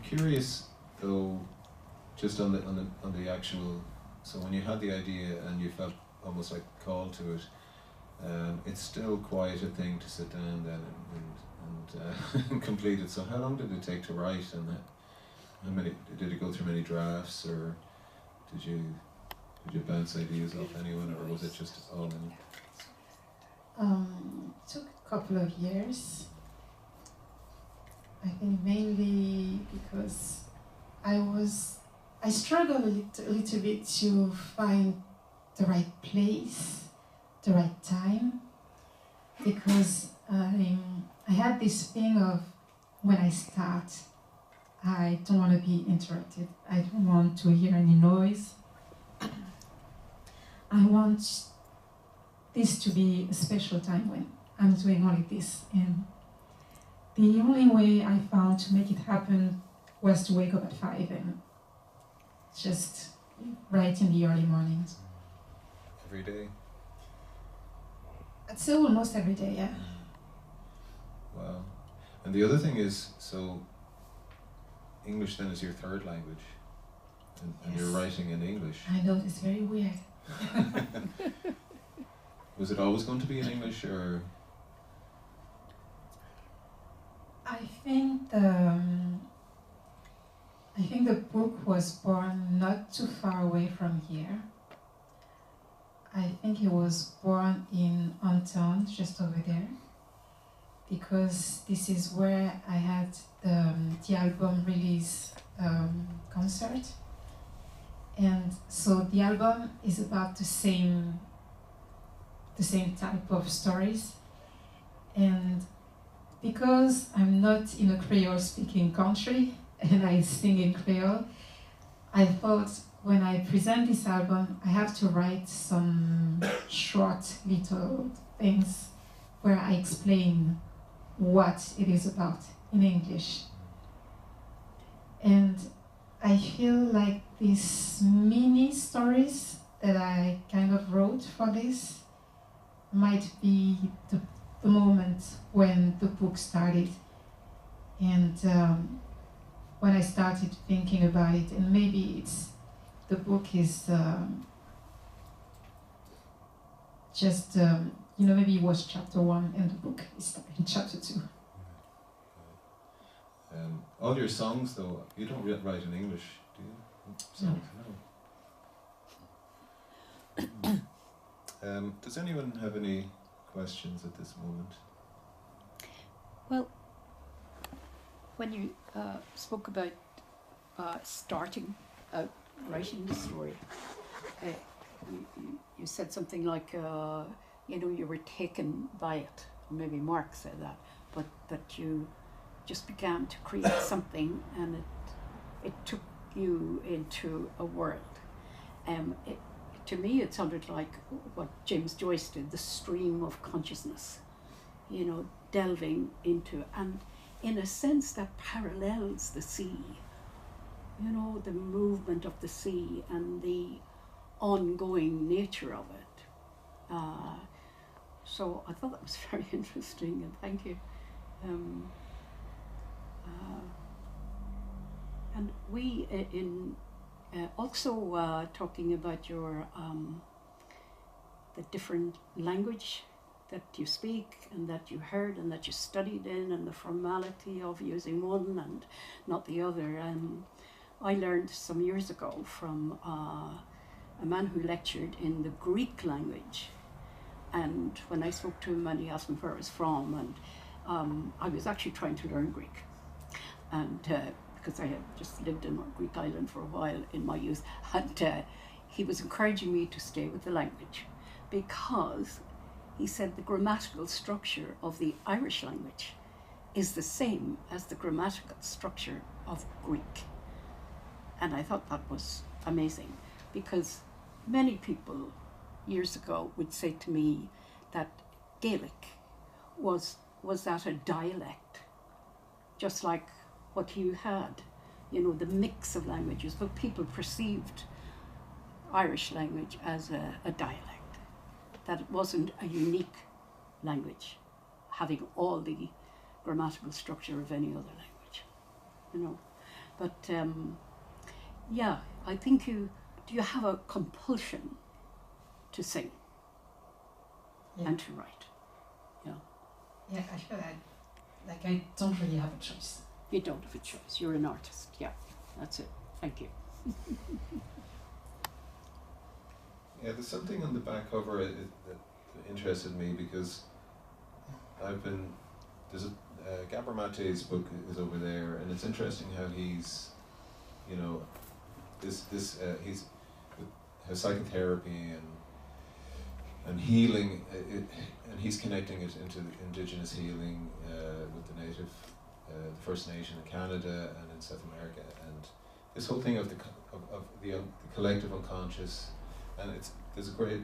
curious though, just on the actual. So when you had the idea and you felt almost like called to it, it's still quite a thing to sit down then and complete it. So how long did it take to write, and how many did it go through many drafts, or did you bounce ideas off anyone, or was it just all in? It took a couple of years. I think mainly because I struggled a little bit to find the right place, the right time, because I had this thing of when I start, I don't want to be interrupted. I don't want to hear any noise. I want this to be a special time when I'm doing only this. And the only way I found to make it happen was to wake up at 5 and just write in the early mornings. Every day? I'd say almost every day, yeah. Wow. And the other thing is, so English then is your third language, and Yes. you're writing in English. I know, it's very weird. Was it always going to be in English, or? I think the book was born not too far away from here. I think it was born in Anton, just over there, because this is where I had the album release concert. And so the album is about the same type of stories. And because I'm not in a Creole speaking country and I sing in Creole, I thought when I present this album, I have to write some short little things where I explain what it is about in English. And I feel like these mini stories that I kind of wrote for this might be the moment when the book started. And when I started thinking about it, and maybe the book is just, maybe it was chapter 1 and the book is starting chapter 2. All your songs, though, you don't write in English, do you? Songs, no. Does anyone have any questions at this moment? Well, when you spoke about starting out writing the story, you said something like, you were taken by it. Maybe Mark said that, but that you just began to create something, and it took you into a world. To me, it sounded like what James Joyce did, the stream of consciousness, delving into, and in a sense that parallels the sea, the movement of the sea and the ongoing nature of it. So I thought that was very interesting, and thank you. And we also talking about your the different language that you speak and that you heard and that you studied in, and the formality of using one and not the other. I learned some years ago from a man who lectured in the Greek language, and when I spoke to him and he asked me where I was from, and I was actually trying to learn Greek, and because I had just lived in a Greek island for a while in my youth, and he was encouraging me to stay with the language, because he said the grammatical structure of the Irish language is the same as the grammatical structure of Greek. And I thought that was amazing, because many people years ago would say to me that Gaelic was that a dialect, just like what you had, the mix of languages, but people perceived Irish language as a dialect, that it wasn't a unique language, having all the grammatical structure of any other language, But yeah, I think do you have a compulsion to sing and to write? Yeah, I feel like I don't really have a choice. You don't have a choice. You're an artist. Yeah, that's it. Thank you. Yeah, there's something on the back cover that interested me because there's Gabor Mate's book is over there, and it's interesting how he's, he's has psychotherapy and healing, and he's connecting it into the indigenous healing with the native, the First Nation in Canada and in South America, and this whole thing of the collective unconscious, and there's a great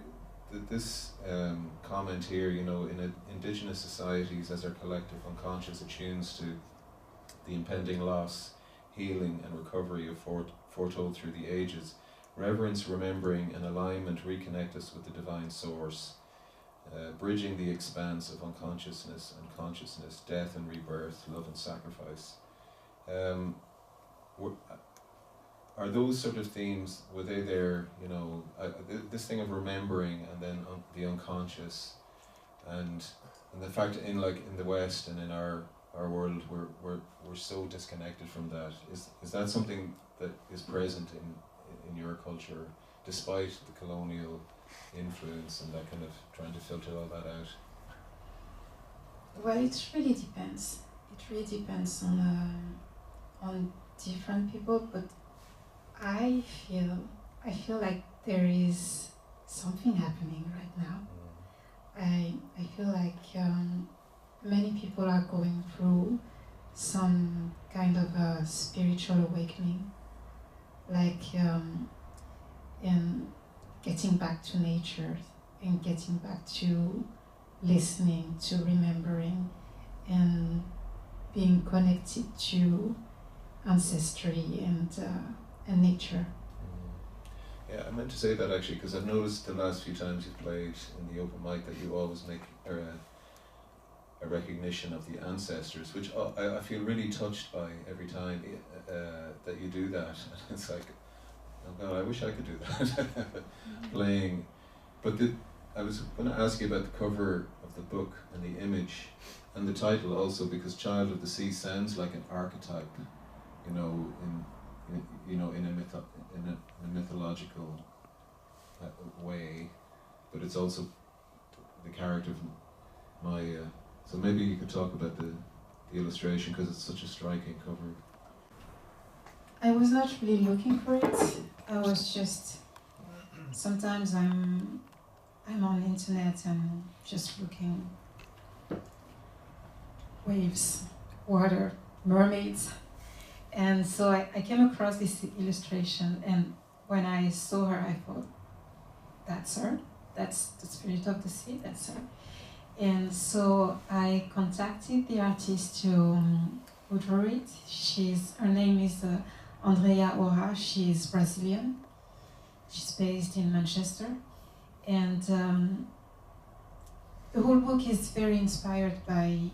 comment here, in indigenous societies, as our collective unconscious attunes to the impending loss, healing and recovery of foretold through the ages, reverence, remembering and alignment reconnect us with the divine source, bridging the expanse of unconsciousness and consciousness, death and rebirth, love and sacrifice. Are those sort of themes, were they there, this thing of remembering and then the unconscious, and the fact in the West and in our world we're so disconnected from that. Is that something that is present in your culture, despite the colonial influence and that kind of trying to filter all that out? Well, it really depends. It really depends on different people, but I feel like there is something happening right now. I feel like many people are going through some kind of a spiritual awakening, like in getting back to nature and getting back to listening, to remembering, and being connected to ancestry and nature. Yeah, I meant to say that actually, because I've noticed the last few times you've played in the open mic that you always make a recognition of the ancestors, which I feel really touched by every time that you do that. It's like, oh God, I wish I could do that. Playing. But I was going to ask you about the cover of the book and the image and the title also, because Child of the Sea sounds like an archetype, in a mythological way, but it's also the character of Maya. So maybe you could talk about the illustration, because it's such a striking cover. I was not really looking for it. I was just, sometimes I'm on the internet and just looking, waves, water, mermaids. And so I came across this illustration, and when I saw her, I thought, that's her. That's the spirit of the sea, that's her. And so I contacted the artist who drew it. Her name is Andrea Ora. She is Brazilian. She's based in Manchester. And the whole book is very inspired by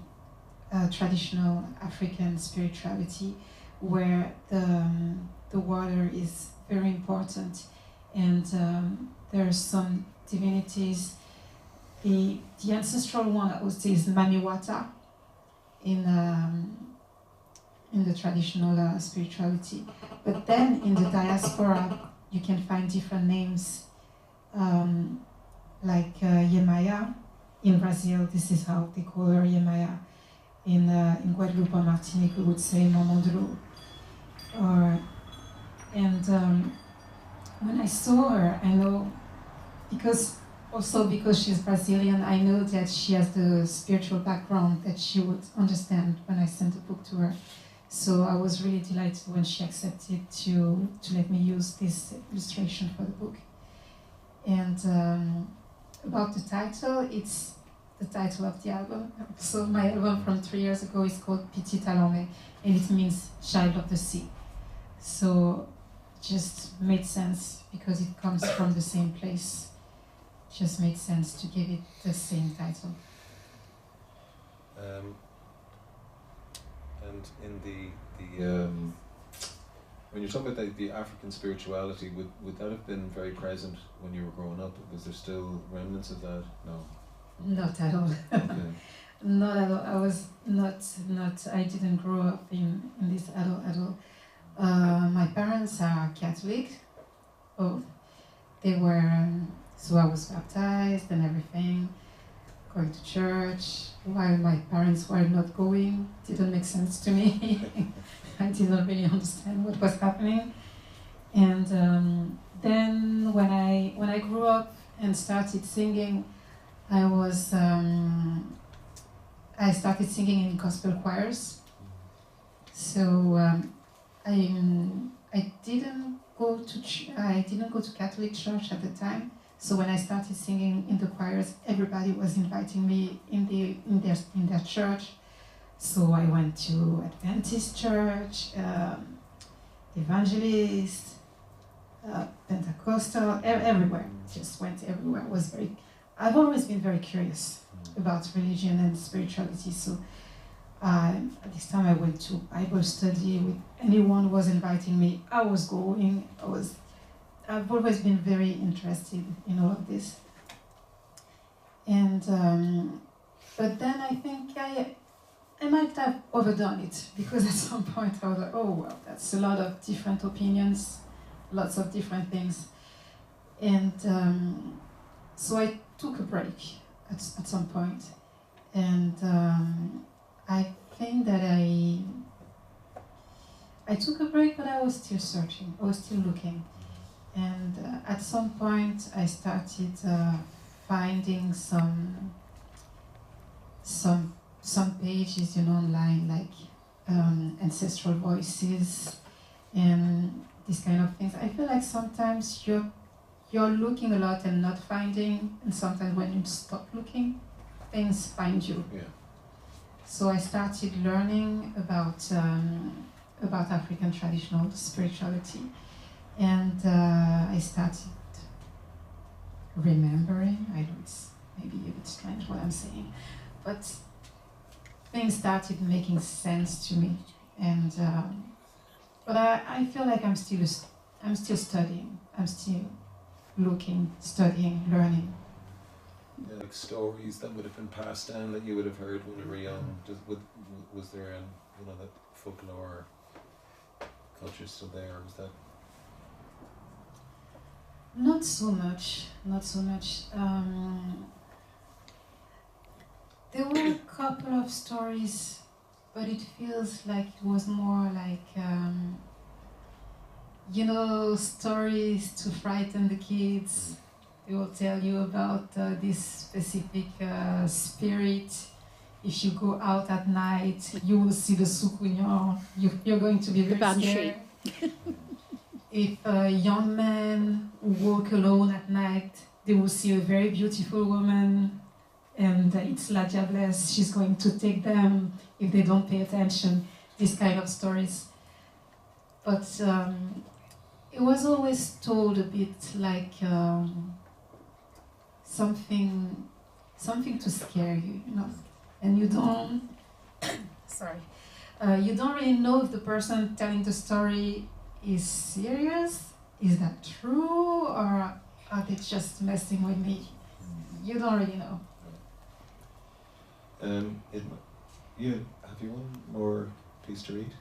traditional African spirituality, where the water is very important, and there are some divinities. The ancestral one is Mamiwata in the traditional spirituality, but then in the diaspora you can find different names, like Yemaya in Brazil. This is how they call her, Yemaya. In Guadeloupe or Martinique, we would say Maman de l'eau. When I saw her, I know, because she's Brazilian, I know that she has the spiritual background that she would understand when I sent the book to her. So I was really delighted when she accepted to let me use this illustration for the book. And about the title, it's the title of the album. So my album from 3 years ago is called Pitit à Lanmè, and it means child of the sea. So it just made sense, because it comes from the same place. It just made sense to give it the same title. And in when you're talking about the African spirituality, would that have been very present when you were growing up? Was there still remnants of that? No. Not at all. Okay. Not at all. I was not. I didn't grow up in this at all. My parents are Catholic. Oh, they were. So I was baptized and everything, going to church. While my parents were not going, didn't make sense to me. I didn't really understand what was happening. And then when I grew up and started singing, I started singing in gospel choirs. So I didn't go to Catholic church at the time. So when I started singing in the choirs, everybody was inviting me in their church. So I went to Adventist church, Evangelist, Pentecostal, everywhere. Just went everywhere. I've always been very curious about religion and spirituality. So at this time I went to Bible study with anyone who was inviting me. I was going. I've always been very interested in all of this. And but then I think I might have overdone it, because at some point I was like, oh well, that's a lot of different opinions, lots of different things. And so I took a break at some point. And I think that I took a break, but I was still searching, I was still looking. And at some point I started finding some pages, online, like ancestral voices and these kind of things. I feel like sometimes you're looking a lot and not finding, and sometimes when you stop looking, things find you. Yeah. So I started learning about African traditional spirituality, and I started remembering. I know it's maybe a bit strange what I'm saying, but things started making sense to me, and but I feel like I'm still studying. I'm still looking, studying, learning. Yeah, like stories that would have been passed down that you would have heard when you were young. Was there that folklore culture still there? Was that? Not so much. There were a couple of stories, but it feels like it was more like, stories to frighten the kids. They will tell you about this specific spirit. If you go out at night, you will see the sukunyo. You're going to be very scared. If young men walk alone at night, they will see a very beautiful woman, and it's La Diablesse, she's going to take them if they don't pay attention. These kind of stories. But it was always told a bit like something to scare you, and you don't. Sorry, you don't really know if the person telling the story is serious. Is that true, or are they just messing with me? You don't really know. Have you one more piece to read?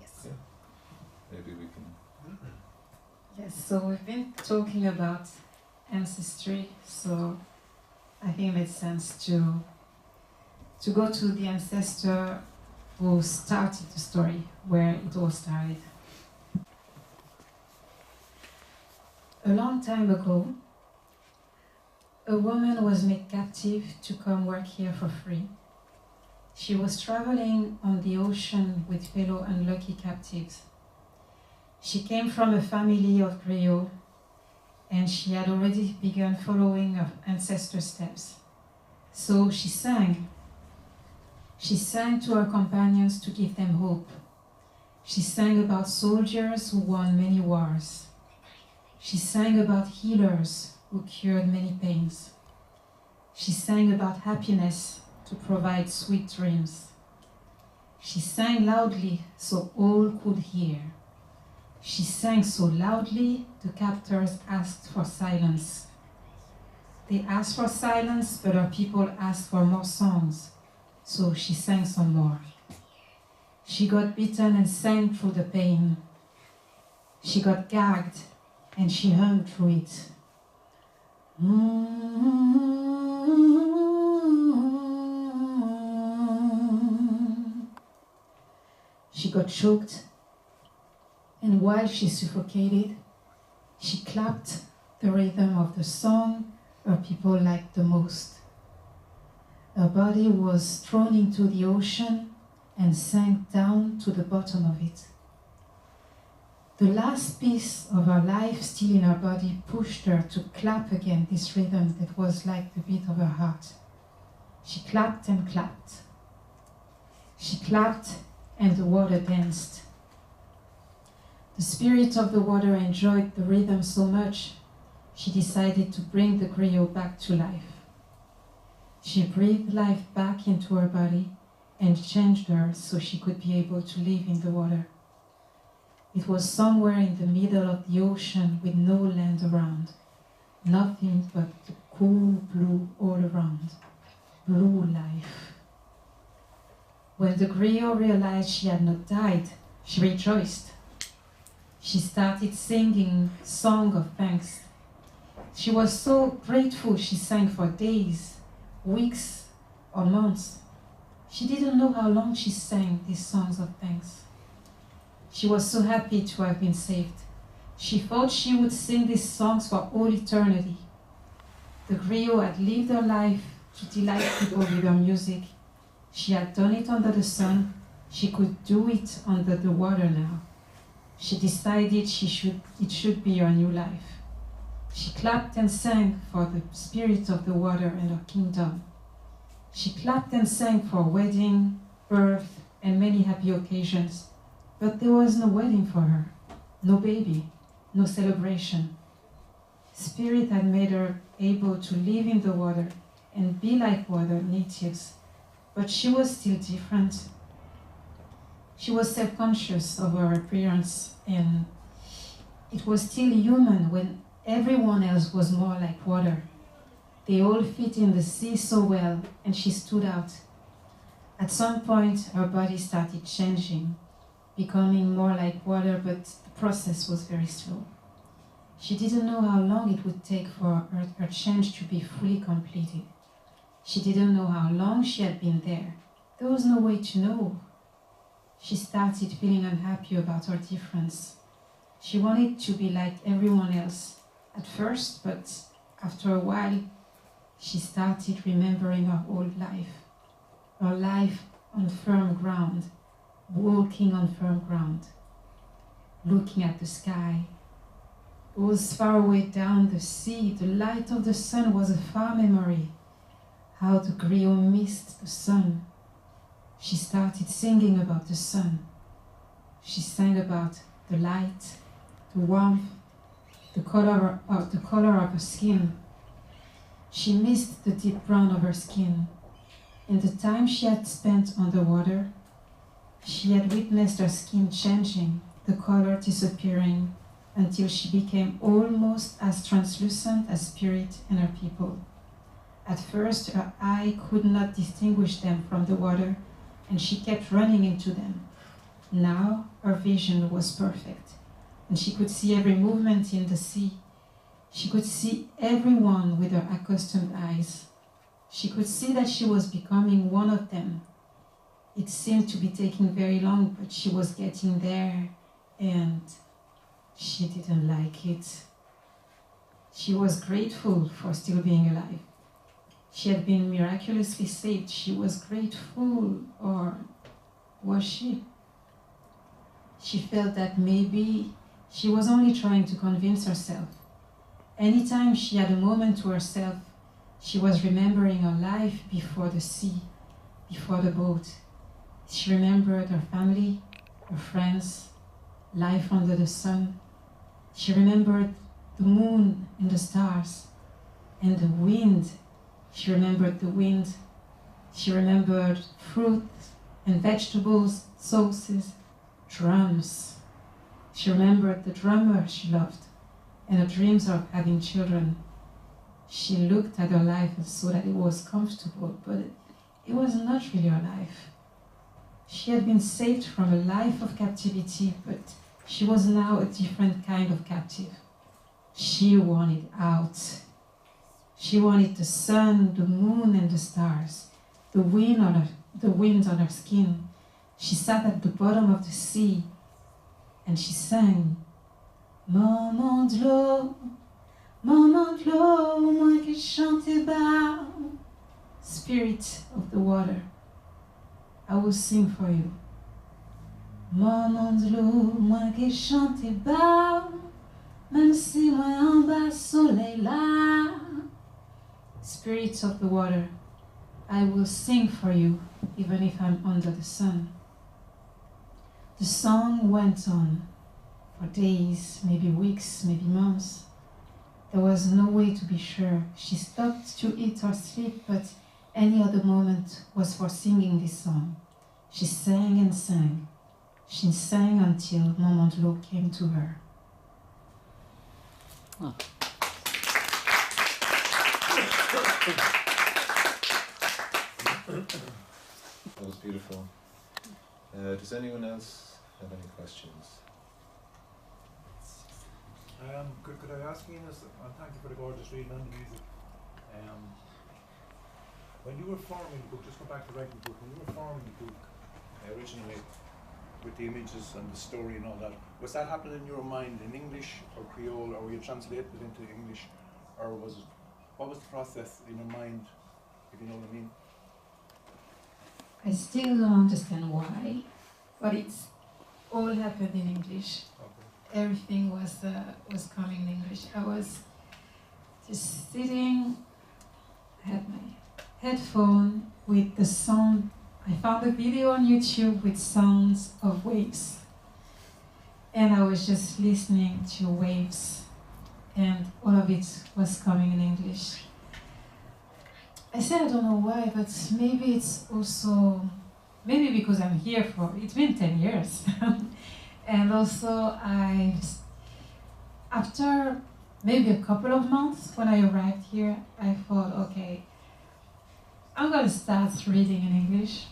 Yes. Yeah. Maybe we can. Yes. So we've been talking about ancestry. So I think it makes sense to go to the ancestor who started the story, where it all started. A long time ago, a woman was made captive to come work here for free. She was traveling on the ocean with fellow unlucky captives. She came from a family of griots, and she had already begun following her ancestor steps. So she sang. She sang to her companions to give them hope. She sang about soldiers who won many wars. She sang about healers who cured many pains. She sang about happiness to provide sweet dreams. She sang loudly so all could hear. She sang so loudly, the captors asked for silence. They asked for silence, but our people asked for more songs, so she sang some more. She got beaten and sang through the pain. She got gagged and she hung through it. She got choked, and while she suffocated, she clapped the rhythm of the song her people liked the most. Her body was thrown into the ocean and sank down to the bottom of it. The last piece of her life still in her body pushed her to clap again this rhythm that was like the beat of her heart. She clapped and clapped. She clapped and the water danced. The spirit of the water enjoyed the rhythm so much, she decided to bring the griot back to life. She breathed life back into her body and changed her so she could be able to live in the water. It was somewhere in the middle of the ocean with no land around, nothing but the cool blue all around, blue life. When the griot realized she had not died, she rejoiced. She started singing a song of thanks. She was so grateful she sang for days, weeks, or months. She didn't know how long she sang these songs of thanks. She was so happy to have been saved. She thought she would sing these songs for all eternity. The griot had lived her life to delight people with her music. She had done it under the sun. She could do it under the water now. She decided it should be her new life. She clapped and sang for the spirit of the water and her kingdom. She clapped and sang for wedding, birth, and many happy occasions. But there was no wedding for her, no baby, no celebration. Spirit had made her able to live in the water and be like water natives, but she was still different. She was self-conscious of her appearance, and it was still human when everyone else was more like water. They all fit in the sea so well, and she stood out. At some point, her body started changing, becoming more like water, but the process was very slow. She didn't know how long it would take for her change to be fully completed. She didn't know how long she had been there. There was no way to know. She started feeling unhappy about her difference. She wanted to be like everyone else at first, but after a while, she started remembering her old life. Her life on firm ground, walking on firm ground, looking at the sky. It was far away down the sea. The light of the sun was a far memory. How the griot missed the sun. She started singing about the sun. She sang about the light, the warmth, the color of her skin. She missed the deep brown of her skin. In the time she had spent underwater, she had witnessed her skin changing, the color disappearing, until she became almost as translucent as Spirit and her people. At first, her eye could not distinguish them from the water, and she kept running into them. Now, her vision was perfect, and she could see every movement in the sea. She could see everyone with her accustomed eyes. She could see that she was becoming one of them. It seemed to be taking very long, but she was getting there, and she didn't like it. She was grateful for still being alive. She had been miraculously saved. She was grateful, or was she? She felt that maybe she was only trying to convince herself. Anytime she had a moment to herself, she was remembering her life before the sea, before the boat. She remembered her family, her friends, life under the sun. She remembered the moon and the stars, and the wind. She remembered the wind. She remembered fruits and vegetables, sauces, drums. She remembered the drummer she loved and her dreams of having children. She looked at her life and saw that it was comfortable, but it was not really her life. She had been saved from a life of captivity, but she was now a different kind of captive. She wanted out. She wanted the sun, the moon, and the stars, the wind on her skin. She sat at the bottom of the sea and she sang, Maman de l'eau, moi qui chante bas. Spirit of the water, I will sing for you. Maman de l'eau, moi qui chante bas, même si moi en bas soleil là. Spirit of the water, I will sing for you, even if I'm under the sun. The song went on for days, maybe weeks, maybe months. There was no way to be sure. She stopped to eat or sleep, but any other moment was for singing this song. She sang and sang. She sang until Maman de l'eau came to her. Oh. That was beautiful. Does anyone else have any questions? Could I ask Ines, and thank you for the gorgeous reading on the music. When you were forming the book, just go back to writing the book, when you were forming the book originally with the images and the story and all that, was that happening in your mind in English or Creole, or were you translated it into English, or what was the process in your mind, if you know what I mean? I still don't understand why, but it's all happened in English. Okay. Everything was coming in English. I was just sitting, I had my headphone with the sound. I found a video on YouTube with sounds of waves. And I was just listening to waves, and all of it was coming in English. I said I don't know why, but maybe it's also, maybe because I'm here it's been 10 years. And also after maybe a couple of months when I arrived here, I thought, okay, I'm gonna start reading in English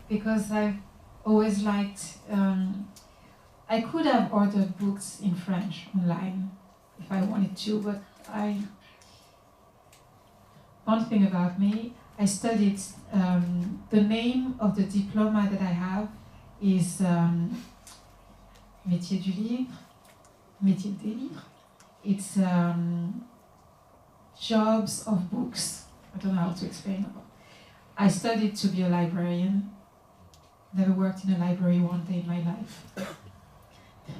because I've always liked, I could have ordered books in French online if I wanted to, but one thing about me, I studied, the name of the diploma that I have is Métier du Livre, Métier des Livres. It's jobs of books. I don't know how to explain it. I studied to be a librarian. Never worked in a library one day in my life.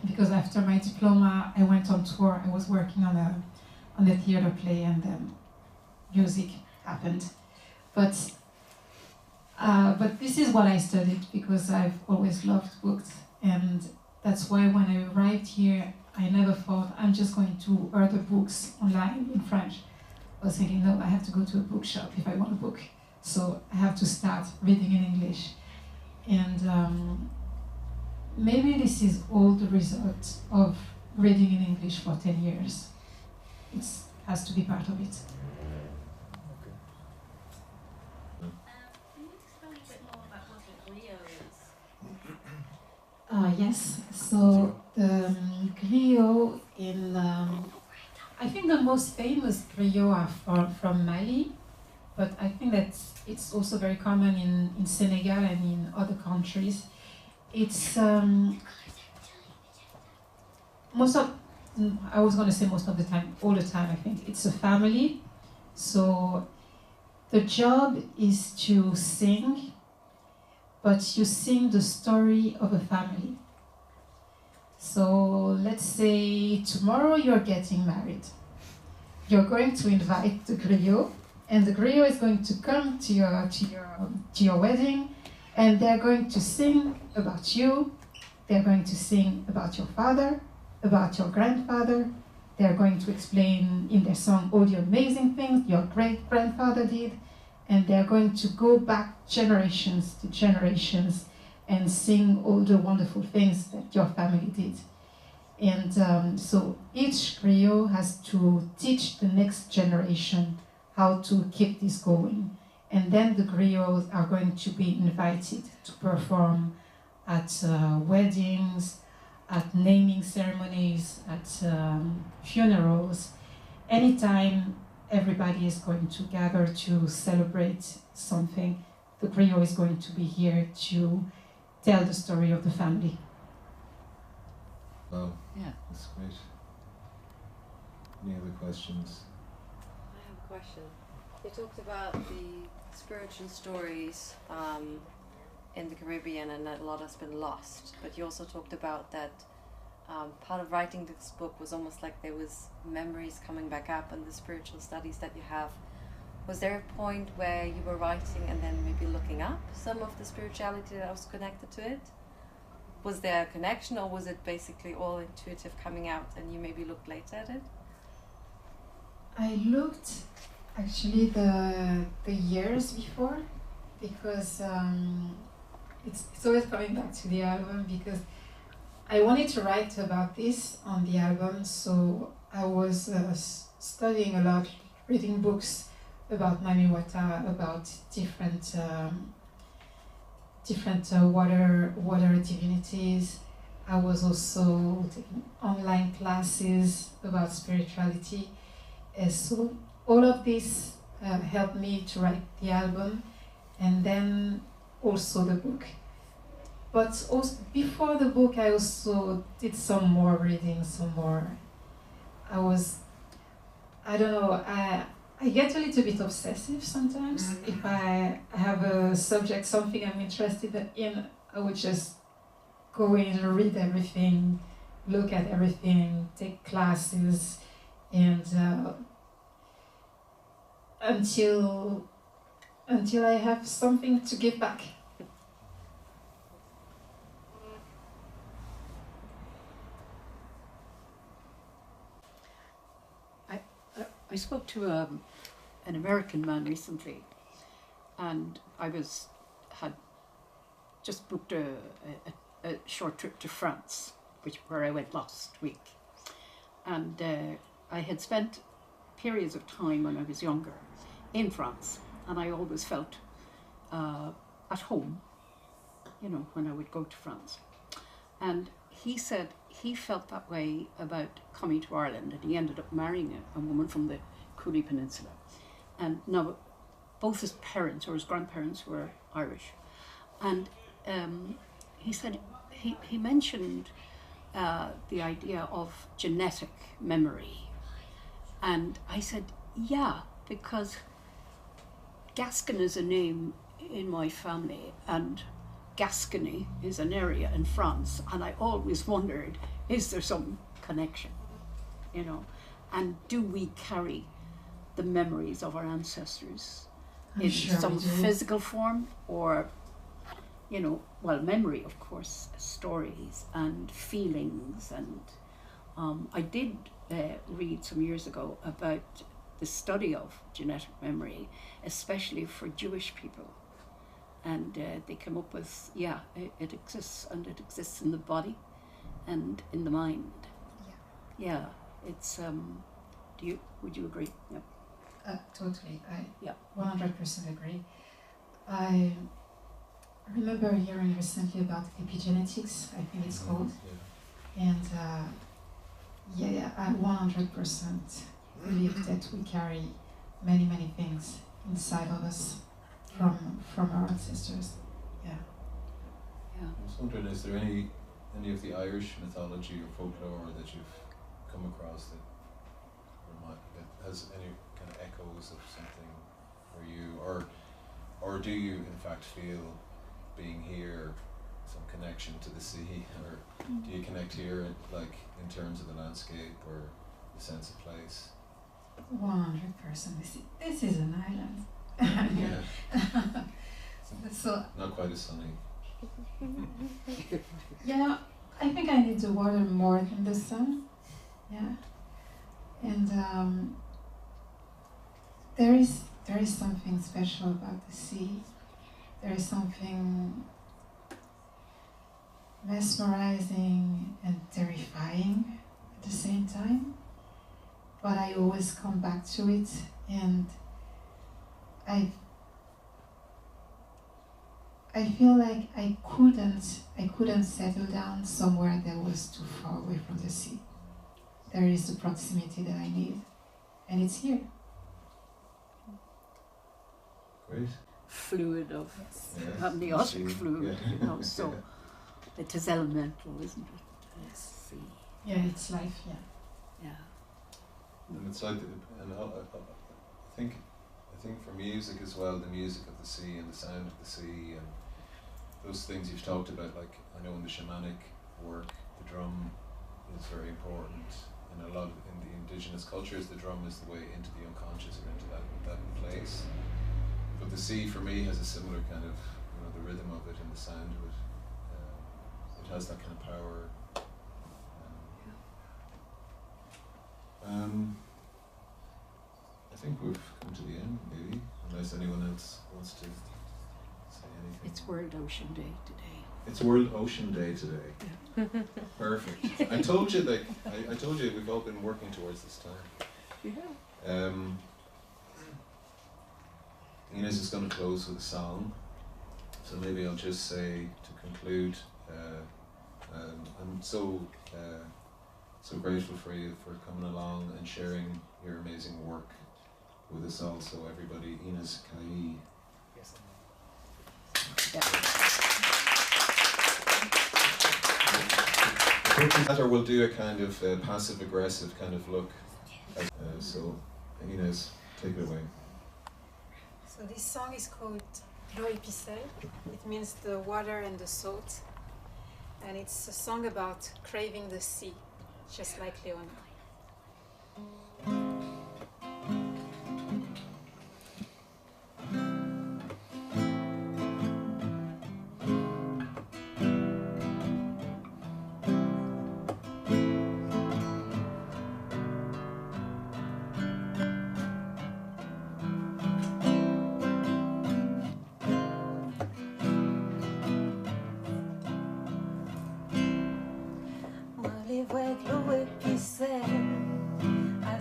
Because after my diploma, I went on tour. I was working on a theater play, and then music happened. But this is what I studied because I've always loved books, and that's why when I arrived here, I never thought I'm just going to order books online in French. I was thinking, no, I have to go to a bookshop if I want a book. So I have to start reading in English. And maybe this is all the result of reading in English for 10 years. It has to be part of it. Okay. Can you explain a bit more about what a griot is? Yes, so the griot in, I think the most famous griot are from Mali, but I think that it's also very common in Senegal and in other countries. It's most of the time, all the time, I think. It's a family, so the job is to sing, but you sing the story of a family. So let's say tomorrow you're getting married. You're going to invite the griot, and the griot is going to come to your wedding, and they're going to sing about you. They're going to sing about your father, about your grandfather. They're going to explain in their song all the amazing things your great-grandfather did, and they're going to go back generations to generations and sing all the wonderful things that your family did. And so each griot has to teach the next generation how to keep this going. And then the griots are going to be invited to perform at weddings, at naming ceremonies, at funerals. Anytime everybody is going to gather to celebrate something, the griot is going to be here to tell the story of the family. Wow, Yeah. that's great. Any other questions? I have a question. You talked about the spiritual stories in the Caribbean and that a lot has been lost, but you also talked about that part of writing this book was almost like there was memories coming back up and the spiritual studies that you have. Was there a point where you were writing and then maybe looking up some of the spirituality that was connected to it? Was there a connection, or was it basically all intuitive coming out and you maybe looked later at it? I looked actually the years before, because it's always coming back to the album, because I wanted to write about this on the album, so I was studying a lot, reading books about Mamiwata, about different water divinities. I was also taking online classes about spirituality. So all of this helped me to write the album, and then also the book. But also before the book, I also did some more reading, I don't know, I get a little bit obsessive sometimes. If I have a subject, something I'm interested in, I would just go in and read everything, look at everything, take classes, and until I have something to give back. I spoke to an American man recently, and I had just booked a short trip to France, where I went last week, and I had spent periods of time when I was younger in France, and I always felt at home, when I would go to France. And he said he felt that way about coming to Ireland, and he ended up marrying a woman from the Cooley Peninsula. And now both his parents or his grandparents were Irish. And he said, he mentioned the idea of genetic memory. And I said, yeah, because Gascon is a name in my family, and Gascony is an area in France, and I always wondered, is there some connection, and do we carry the memories of our ancestors in some physical form, or, memory, of course, stories and feelings. And I did read some years ago about the study of genetic memory, especially for Jewish people. And they came up with, it exists, and it exists in the body and in the mind. Yeah, it's, would you agree? Yeah. Totally, I 100% agree. I remember hearing recently about epigenetics, I think it's called. Yeah. And I 100% believe that we carry many, many things inside of us from our ancestors. Yeah. I was wondering, is there any of the Irish mythology or folklore that you've come across that has any kind of echoes of something for you, or do you in fact feel being here some connection to the sea, or do you connect here in terms of the landscape or the sense of place? 100%. This is an island. Yeah. So not quite as sunny. I think I need the water more than the sun. Yeah, and there is something special about the sea. There is something mesmerizing and terrifying at the same time. But I always come back to it, and I feel like I couldn't settle down somewhere that was too far away from the sea. There is the proximity that I need, and it's here. Great. Fluid of Yeah. amniotic See, fluid, yeah. you know, so it is elemental, isn't it? Yes. Yeah, it's life, yeah. Yeah. And it's like, I think for music as well, the music of the sea and the sound of the sea and those things you've talked about, like I know in the shamanic work, the drum is very important. In a lot of in the indigenous cultures, the drum is the way into the unconscious or into that place. But the sea for me has a similar kind of, you know, the rhythm of it and the sound of it. It has that kind of power. I think we've come to the end, maybe, unless anyone else wants to say anything. It's World Ocean Day today. It's World Ocean Day today. Yeah. Perfect. I told you that. I told you we've all been working towards this time. Yeah. Ines is going to close with a song, so maybe I'll just say to conclude. I'm so grateful for you for coming along and sharing your amazing work with us all. So everybody, Ines Khai. Yes. Or we'll do a kind of passive-aggressive kind of look. So, Ines, take it away. So this song is called L'eau épicelle. It means the water and the salt. And it's a song about craving the sea, just like Leona.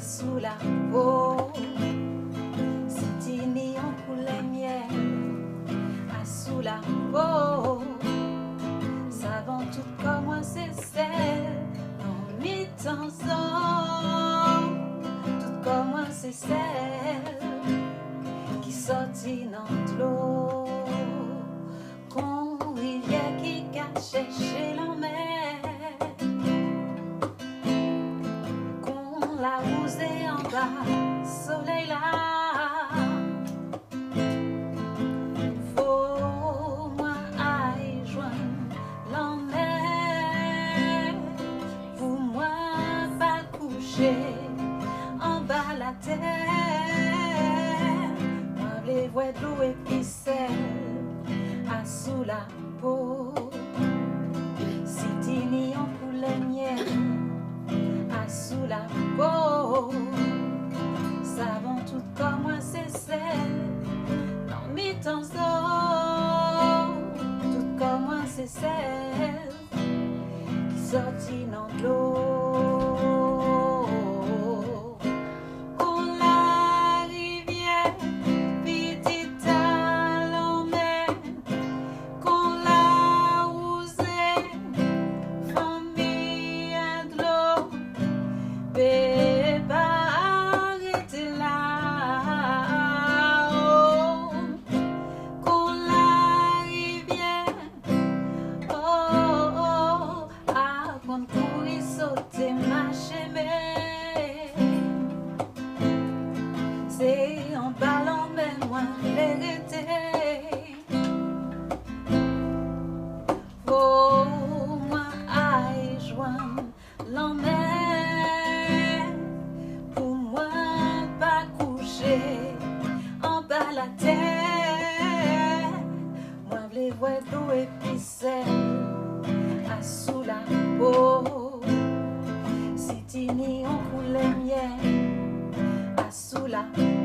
Sous la peau, c'est en couleur miel, à sous la peau, savant tout comment c'est celle, en mi-temps, tout comment c'est celle, qui sortit dans l'eau, qu'on rivière qui cache chez Lanmè. La rosée en bas, soleil là. Faut moi aille joindre Lanmè. Pour moi pas coucher en bas la terre. Moi les voix de l'eau épicelle à sous la peau. Si t'y en couleur miel. Sous la peau, savant tout comme moi c'est celle, dans mes temps tout comme moi c'est celle, qui sortit dans l'eau. On la rivière, Pitit à Lanmè, qu'on la rosée, famille à de l'eau. Arrêtez là, oh, qu'on la rivière, oh, oh, avant de courir, sauter, marcher, mais c'est en ballon, mais moi, vérité. Faut moi aille joindre Lanmè. En bas la terre, moi les voix de l'eau épicelle à sous la peau. Si t'y en couleur miel à sous la peau.